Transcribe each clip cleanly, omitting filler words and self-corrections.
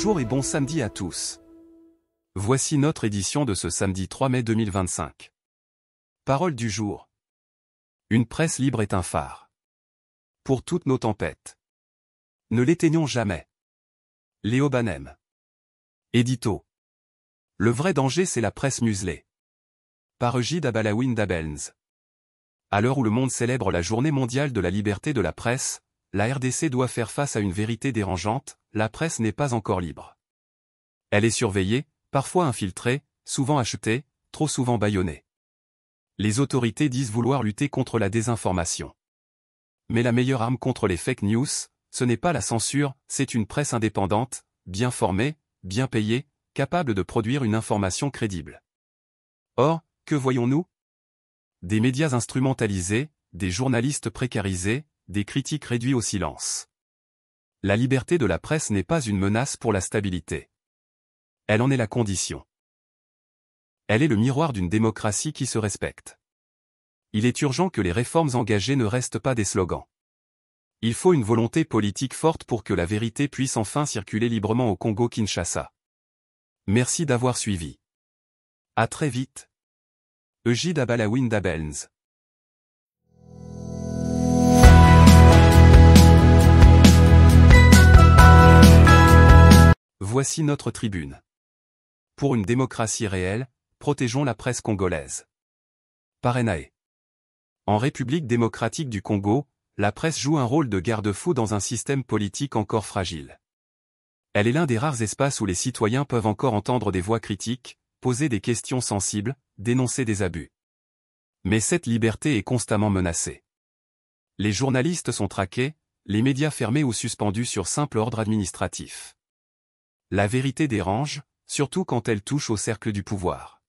Bonjour et bon samedi à tous. Voici notre édition de ce samedi 3 mai 2025. Parole du jour. Une presse libre est un phare. Pour toutes nos tempêtes. Ne l'éteignons jamais. Léo Banem. Édito. Le vrai danger c'est la presse muselée. Par Egide Abalawin Dabelns. À l'heure où le monde célèbre la journée mondiale de la liberté de la presse, la RDC doit faire face à une vérité dérangeante, la presse n'est pas encore libre. Elle est surveillée, parfois infiltrée, souvent achetée, trop souvent bâillonnée. Les autorités disent vouloir lutter contre la désinformation. Mais la meilleure arme contre les fake news, ce n'est pas la censure, c'est une presse indépendante, bien formée, bien payée, capable de produire une information crédible. Or, que voyons-nous? Des médias instrumentalisés, des journalistes précarisés, des critiques réduits au silence. La liberté de la presse n'est pas une menace pour la stabilité. Elle en est la condition. Elle est le miroir d'une démocratie qui se respecte. Il est urgent que les réformes engagées ne restent pas des slogans. Il faut une volonté politique forte pour que la vérité puisse enfin circuler librement au Congo-Kinshasa. Merci d'avoir suivi. À très vite. Egide Abalawin Dabelns. Voici notre tribune. Pour une démocratie réelle, protégeons la presse congolaise. Parenae. En République démocratique du Congo, la presse joue un rôle de garde-fou dans un système politique encore fragile. Elle est l'un des rares espaces où les citoyens peuvent encore entendre des voix critiques, poser des questions sensibles, dénoncer des abus. Mais cette liberté est constamment menacée. Les journalistes sont traqués, les médias fermés ou suspendus sur simple ordre administratif. La vérité dérange, surtout quand elle touche au cercle du pouvoir.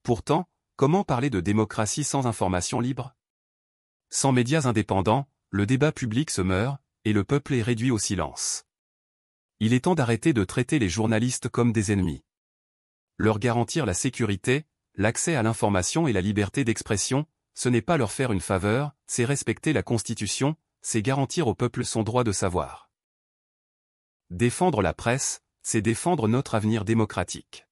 Pourtant, comment parler de démocratie sans information libre? Sans médias indépendants, le débat public se meurt, et le peuple est réduit au silence. Il est temps d'arrêter de traiter les journalistes comme des ennemis. Leur garantir la sécurité, l'accès à l'information et la liberté d'expression, ce n'est pas leur faire une faveur, c'est respecter la Constitution, c'est garantir au peuple son droit de savoir. Défendre la presse, c'est défendre notre avenir démocratique.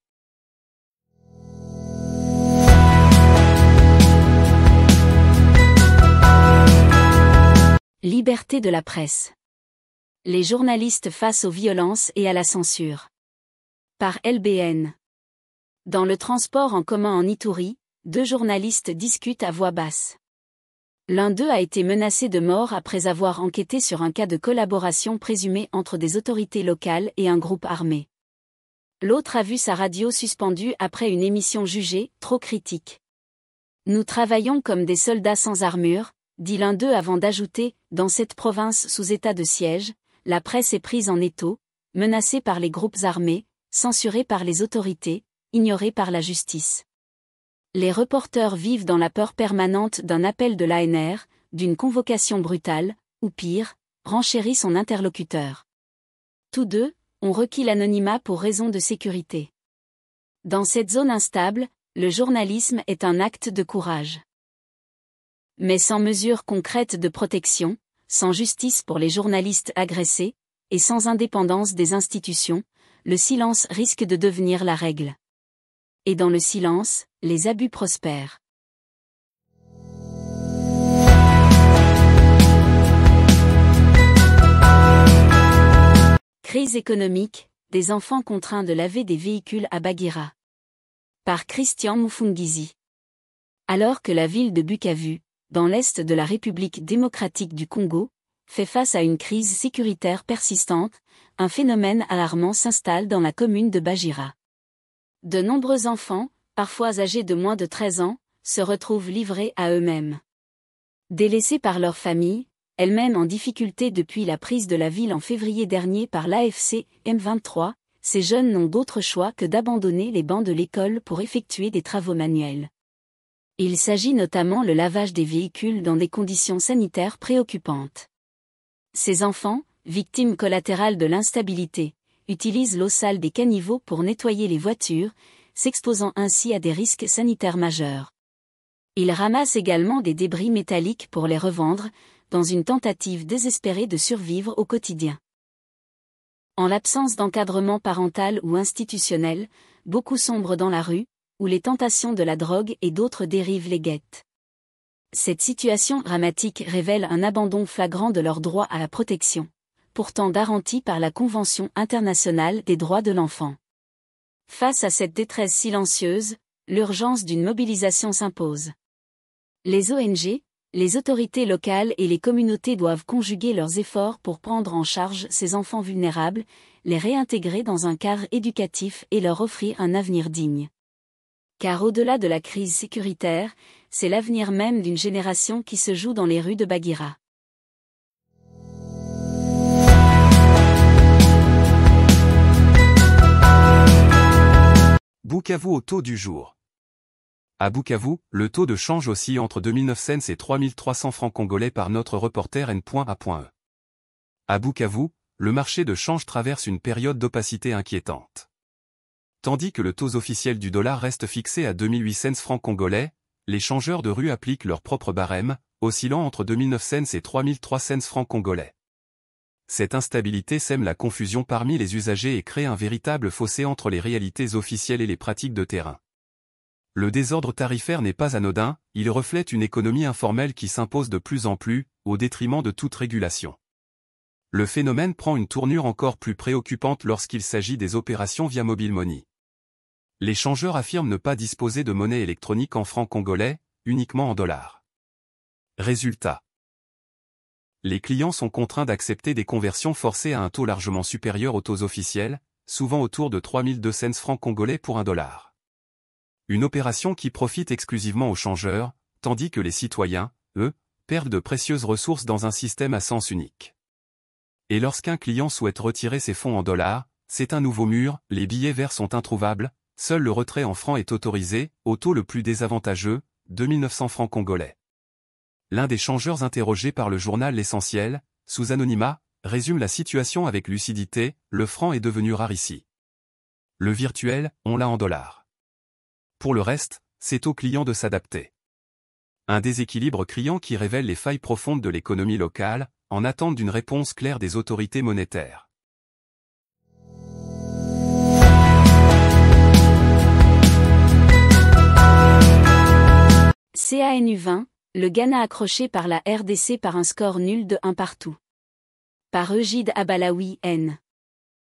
Liberté de la presse. Les journalistes face aux violences et à la censure. Par LBN. Dans le transport en commun en Ituri, deux journalistes discutent à voix basse. L'un d'eux a été menacé de mort après avoir enquêté sur un cas de collaboration présumée entre des autorités locales et un groupe armé. L'autre a vu sa radio suspendue après une émission jugée trop critique. Nous travaillons comme des soldats sans armure, dit l'un d'eux avant d'ajouter, dans cette province sous état de siège, la presse est prise en étau, menacée par les groupes armés, censurée par les autorités, ignorée par la justice. Les reporters vivent dans la peur permanente d'un appel de l'ANR, d'une convocation brutale, ou pire, renchérit son interlocuteur. Tous deux ont requis l'anonymat pour raison de sécurité. Dans cette zone instable, le journalisme est un acte de courage. Mais sans mesures concrètes de protection, sans justice pour les journalistes agressés, et sans indépendance des institutions, le silence risque de devenir la règle. Et dans le silence, les abus prospèrent. Crise économique, des enfants contraints de laver des véhicules à Bagira. Par Christian Mufungizi. Alors que la ville de Bukavu, dans l'est de la République démocratique du Congo, fait face à une crise sécuritaire persistante, un phénomène alarmant s'installe dans la commune de Bagira. De nombreux enfants, parfois âgés de moins de 13 ans, se retrouvent livrés à eux-mêmes. Délaissés par leur famille, elles-mêmes en difficulté depuis la prise de la ville en février dernier par l'AFC M23, ces jeunes n'ont d'autre choix que d'abandonner les bancs de l'école pour effectuer des travaux manuels. Il s'agit notamment le lavage des véhicules dans des conditions sanitaires préoccupantes. Ces enfants, victimes collatérales de l'instabilité, utilisent l'eau sale des caniveaux pour nettoyer les voitures, s'exposant ainsi à des risques sanitaires majeurs. Ils ramassent également des débris métalliques pour les revendre, dans une tentative désespérée de survivre au quotidien. En l'absence d'encadrement parental ou institutionnel, beaucoup sombrent dans la rue, où les tentations de la drogue et d'autres dérives les guettent. Cette situation dramatique révèle un abandon flagrant de leur droit à la protection, pourtant garanti par la Convention internationale des droits de l'enfant. Face à cette détresse silencieuse, l'urgence d'une mobilisation s'impose. Les ONG, les autorités locales et les communautés doivent conjuguer leurs efforts pour prendre en charge ces enfants vulnérables, les réintégrer dans un cadre éducatif et leur offrir un avenir digne. Car au-delà de la crise sécuritaire, c'est l'avenir même d'une génération qui se joue dans les rues de Baguira. Bukavu au taux du jour. À Bukavu, le taux de change oscille entre 2900 cents et 3300 francs congolais par notre reporter N.A.E. À Bukavu, le marché de change traverse une période d'opacité inquiétante. Tandis que le taux officiel du dollar reste fixé à 2800 francs congolais, les changeurs de rue appliquent leur propre barème, oscillant entre 2900 et 3300 francs congolais. Cette instabilité sème la confusion parmi les usagers et crée un véritable fossé entre les réalités officielles et les pratiques de terrain. Le désordre tarifaire n'est pas anodin, il reflète une économie informelle qui s'impose de plus en plus, au détriment de toute régulation. Le phénomène prend une tournure encore plus préoccupante lorsqu'il s'agit des opérations via mobile money. Les changeurs affirment ne pas disposer de monnaie électronique en francs congolais, uniquement en dollars. Résultat. Les clients sont contraints d'accepter des conversions forcées à un taux largement supérieur aux taux officiels, souvent autour de 3200 francs congolais pour $1. Une opération qui profite exclusivement aux changeurs, tandis que les citoyens, eux, perdent de précieuses ressources dans un système à sens unique. Et lorsqu'un client souhaite retirer ses fonds en dollars, c'est un nouveau mur, les billets verts sont introuvables, seul le retrait en francs est autorisé, au taux le plus désavantageux, 2900 francs congolais. L'un des changeurs interrogés par le journal L'Essentiel, sous anonymat, résume la situation avec lucidité, le franc est devenu rare ici. Le virtuel, on l'a en dollars. Pour le reste, c'est au client de s'adapter. Un déséquilibre criant qui révèle les failles profondes de l'économie locale, en attente d'une réponse claire des autorités monétaires. CAN-U20, le Ghana accroché par la RDC par un score nul de 1 partout. Par Eugide Abalaoui N.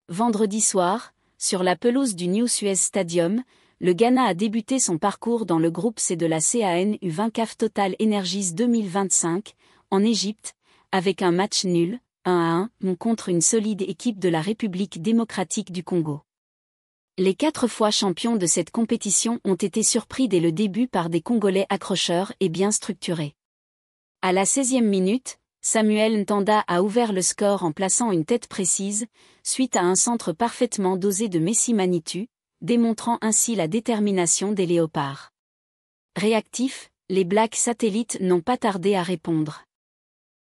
Vendredi soir, sur la pelouse du New Suez Stadium, le Ghana a débuté son parcours dans le groupe C de la CAN-U20 CAF Total Energies 2025, en Égypte, avec un match nul, 1-1, contre une solide équipe de la République démocratique du Congo. Les 4 fois champions de cette compétition ont été surpris dès le début par des Congolais accrocheurs et bien structurés. À la 16e minute, Samuel Ntanda a ouvert le score en plaçant une tête précise, suite à un centre parfaitement dosé de Messi Manitu, démontrant ainsi la détermination des Léopards. Réactifs, les Blacks satellites n'ont pas tardé à répondre.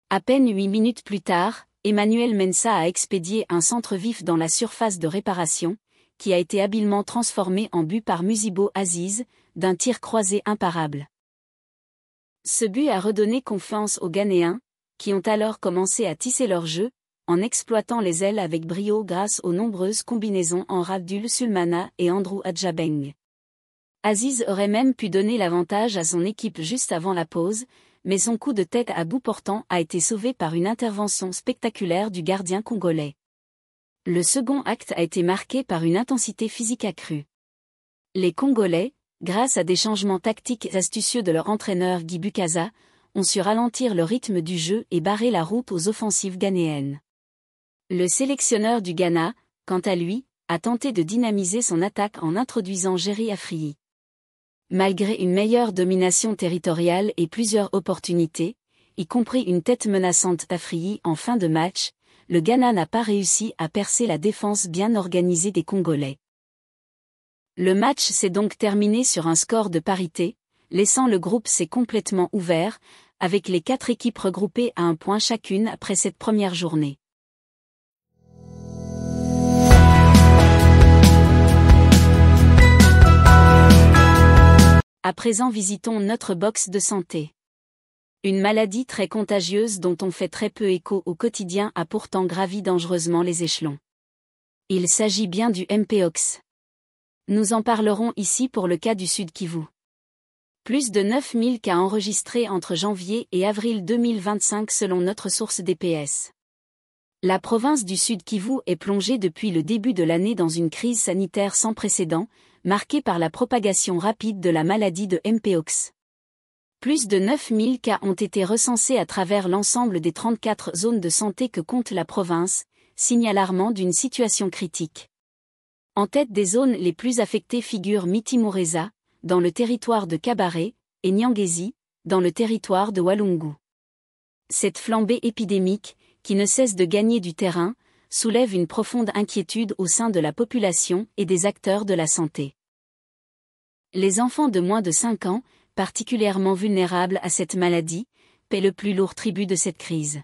À peine 8 minutes plus tard, Emmanuel Mensah a expédié un centre vif dans la surface de réparation, qui a été habilement transformé en but par Musibo Aziz, d'un tir croisé imparable. Ce but a redonné confiance aux Ghanéens, qui ont alors commencé à tisser leur jeu, en exploitant les ailes avec brio grâce aux nombreuses combinaisons en Abdul Sulmana et Andrew Adjabeng. Aziz aurait même pu donner l'avantage à son équipe juste avant la pause, mais son coup de tête à bout portant a été sauvé par une intervention spectaculaire du gardien congolais. Le second acte a été marqué par une intensité physique accrue. Les Congolais, grâce à des changements tactiques astucieux de leur entraîneur Guy Bukaza, ont su ralentir le rythme du jeu et barrer la route aux offensives ghanéennes. Le sélectionneur du Ghana, quant à lui, a tenté de dynamiser son attaque en introduisant Jerry Afriyie. Malgré une meilleure domination territoriale et plusieurs opportunités, y compris une tête menaçante d'Afriyi en fin de match, le Ghana n'a pas réussi à percer la défense bien organisée des Congolais. Le match s'est donc terminé sur un score de parité, laissant le groupe C complètement ouvert, avec les 4 équipes regroupées à 1 point chacune après cette première journée. À présent visitons notre box de santé. Une maladie très contagieuse dont on fait très peu écho au quotidien a pourtant gravi dangereusement les échelons. Il s'agit bien du Mpox. Nous en parlerons ici pour le cas du Sud Kivu. Plus de 9000 cas enregistrés entre janvier et avril 2025 selon notre source DPS. La province du Sud Kivu est plongée depuis le début de l'année dans une crise sanitaire sans précédent, marquée par la propagation rapide de la maladie de Mpox. Plus de 9000 cas ont été recensés à travers l'ensemble des 34 zones de santé que compte la province, signe alarmant d'une situation critique. En tête des zones les plus affectées figurent Miti-Muresa, dans le territoire de Kabare, et Nyangezi, dans le territoire de Walungu. Cette flambée épidémique, qui ne cesse de gagner du terrain, soulève une profonde inquiétude au sein de la population et des acteurs de la santé. Les enfants de moins de 5 ans, particulièrement vulnérables à cette maladie, paient le plus lourd tribut de cette crise.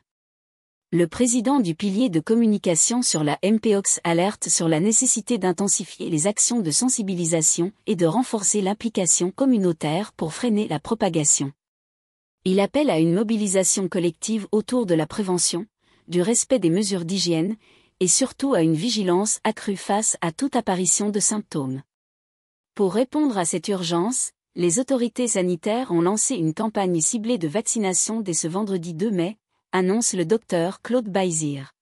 Le président du pilier de communication sur la Mpox alerte sur la nécessité d'intensifier les actions de sensibilisation et de renforcer l'implication communautaire pour freiner la propagation. Il appelle à une mobilisation collective autour de la prévention, du respect des mesures d'hygiène, et surtout à une vigilance accrue face à toute apparition de symptômes. Pour répondre à cette urgence, les autorités sanitaires ont lancé une campagne ciblée de vaccination dès ce vendredi 2 mai, annonce le docteur Claude Baizir.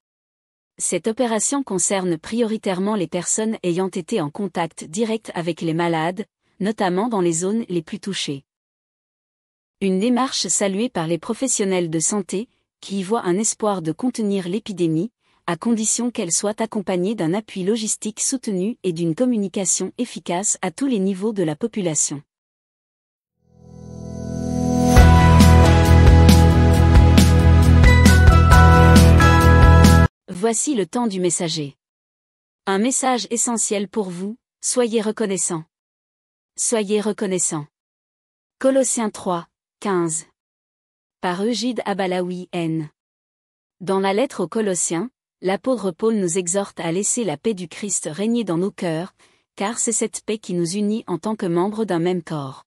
Cette opération concerne prioritairement les personnes ayant été en contact direct avec les malades, notamment dans les zones les plus touchées. Une démarche saluée par les professionnels de santé, qui y voient un espoir de contenir l'épidémie, à condition qu'elle soit accompagnée d'un appui logistique soutenu et d'une communication efficace à tous les niveaux de la population. Voici le temps du messager. Un message essentiel pour vous, soyez reconnaissants. Soyez reconnaissants. Colossiens 3, 15. Par Eugide Abalaoui N. Dans la lettre aux Colossiens, l'apôtre Paul nous exhorte à laisser la paix du Christ régner dans nos cœurs, car c'est cette paix qui nous unit en tant que membres d'un même corps.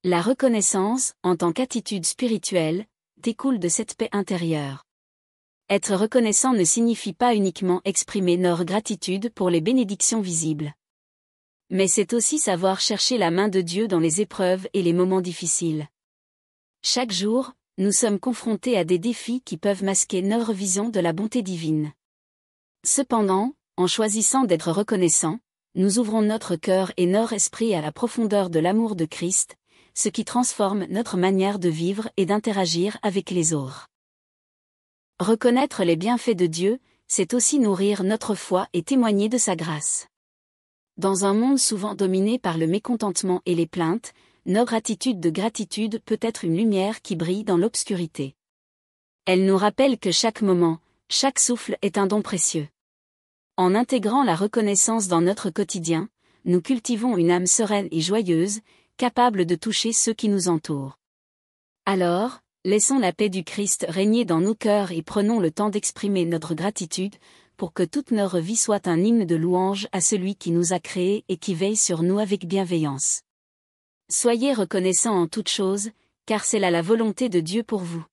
La reconnaissance, en tant qu'attitude spirituelle, découle de cette paix intérieure. Être reconnaissant ne signifie pas uniquement exprimer notre gratitude pour les bénédictions visibles. Mais c'est aussi savoir chercher la main de Dieu dans les épreuves et les moments difficiles. Chaque jour, nous sommes confrontés à des défis qui peuvent masquer notre vision de la bonté divine. Cependant, en choisissant d'être reconnaissants, nous ouvrons notre cœur et notre esprit à la profondeur de l'amour de Christ, ce qui transforme notre manière de vivre et d'interagir avec les autres. Reconnaître les bienfaits de Dieu, c'est aussi nourrir notre foi et témoigner de sa grâce. Dans un monde souvent dominé par le mécontentement et les plaintes, notre attitude de gratitude peut être une lumière qui brille dans l'obscurité. Elle nous rappelle que chaque moment, chaque souffle est un don précieux. En intégrant la reconnaissance dans notre quotidien, nous cultivons une âme sereine et joyeuse, capable de toucher ceux qui nous entourent. Alors, laissons la paix du Christ régner dans nos cœurs et prenons le temps d'exprimer notre gratitude, pour que toute notre vie soit un hymne de louange à celui qui nous a créés et qui veille sur nous avec bienveillance. Soyez reconnaissants en toutes choses, car c'est là la volonté de Dieu pour vous.